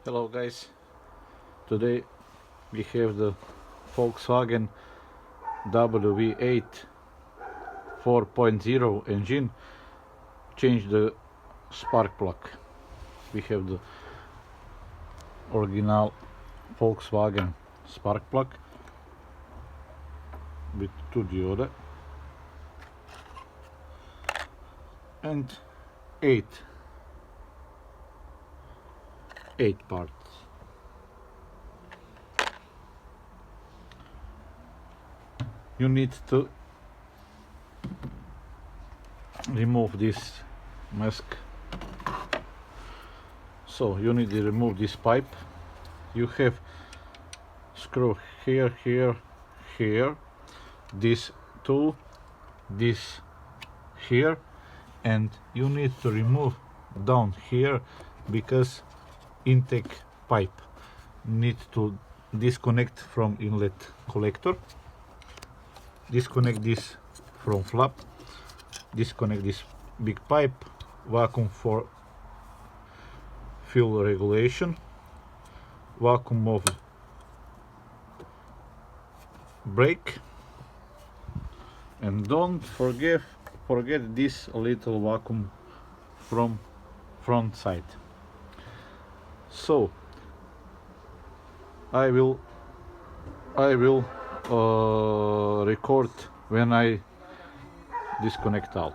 Hello guys, today we have the Volkswagen W8 4.0 engine. Change the spark plug. We have the original Volkswagen spark plug with two diodes and eight parts. You need to remove this mask. So you need to remove this pipe. You have screw here, this two, this here, and you need to remove down here because intake pipe need to disconnect from inlet collector. Disconnect this from flap, disconnect this big pipe, vacuum for fuel regulation, vacuum of brake, and don't forget this little vacuum from front side. So I will record when I disconnect all.